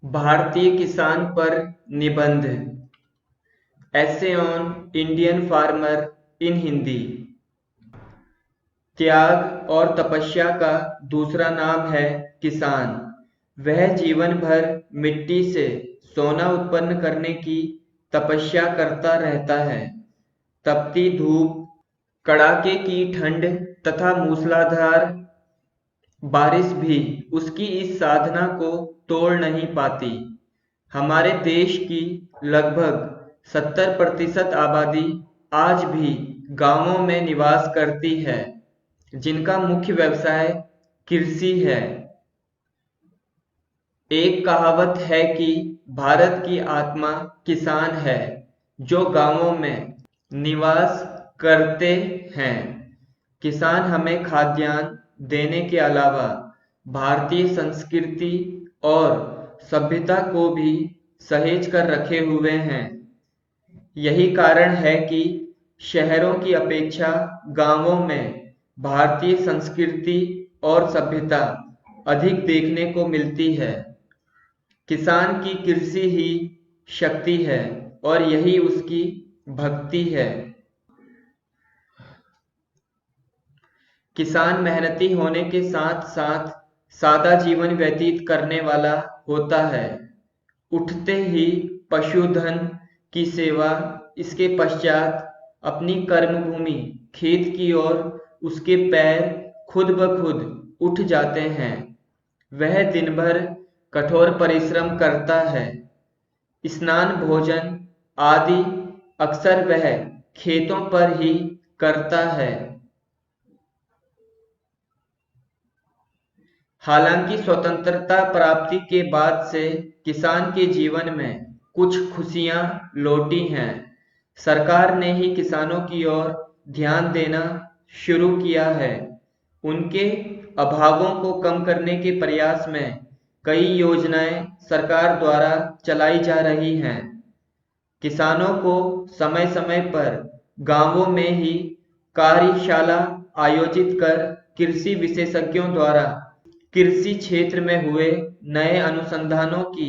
भारतीय किसान पर निबंध। ऐसे on Indian farmer in Hindi. त्याग और तपस्या का दूसरा नाम है किसान। वह जीवन भर मिट्टी से सोना उत्पन्न करने की तपस्या करता रहता है। तपती धूप, कड़ाके की ठंड तथा मूसलाधार बारिश भी उसकी इस साधना को तोड़ नहीं पाती। हमारे देश की लगभग 70% आबादी आज भी गांवों में निवास करती है, जिनका मुख्य व्यवसाय कृषि है। एक कहावत है कि भारत की आत्मा किसान है, जो गांवों में निवास करते हैं। किसान हमें खाद्यान्न देने के अलावा भारतीय संस्कृति और सभ्यता को भी सहेज कर रखे हुए हैं। यही कारण है कि शहरों की अपेक्षा गांवों में भारतीय संस्कृति और सभ्यता अधिक देखने को मिलती है। किसान की कृषि ही शक्ति है और यही उसकी भक्ति है। किसान मेहनती होने के साथ साथ सादा जीवन व्यतीत करने वाला होता है। उठते ही पशुधन की सेवा, इसके पश्चात अपनी कर्मभूमि खेत की ओर उसके पैर खुद ब खुद उठ जाते हैं। वह दिन भर कठोर परिश्रम करता है। स्नान, भोजन आदि अक्सर वह खेतों पर ही करता है। हालांकि स्वतंत्रता प्राप्ति के बाद से किसान के जीवन में कुछ खुशियां लौटी हैं। सरकार ने ही किसानों की ओर ध्यान देना शुरू किया है। उनके अभावों को कम करने के प्रयास में कई योजनाएं सरकार द्वारा चलाई जा रही हैं। किसानों को समय समय पर गांवों में ही कार्यशाला आयोजित कर कृषि विशेषज्ञों द्वारा कृषि क्षेत्र में हुए नए अनुसंधानों की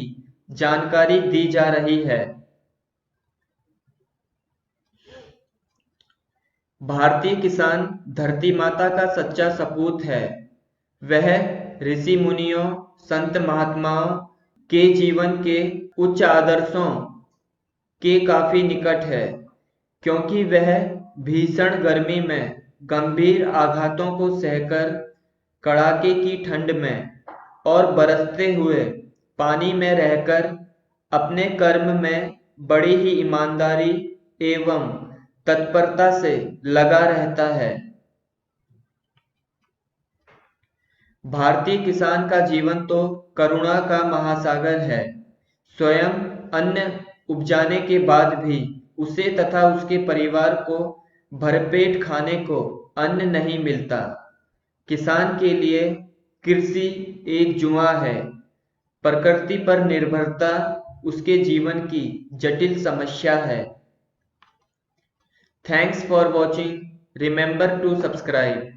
जानकारी दी जा रही है। भारतीय किसान धरती माता का सच्चा सपूत है। वह ऋषि मुनियों, संत महात्माओं के जीवन के उच्च आदर्शों के काफी निकट है, क्योंकि वह भीषण गर्मी में गंभीर आघातों को सहकर, कड़ाके की ठंड में और बरसते हुए पानी में रहकर अपने कर्म में बड़ी ही ईमानदारी एवं तत्परता से लगा रहता है। भारतीय किसान का जीवन तो करुणा का महासागर है। स्वयं अन्न उपजाने के बाद भी उसे तथा उसके परिवार को भरपेट खाने को अन्न नहीं मिलता। किसान के लिए कृषि एक जुआ है। प्रकृति पर निर्भरता उसके जीवन की जटिल समस्या है। Thanks for watching. Remember to subscribe.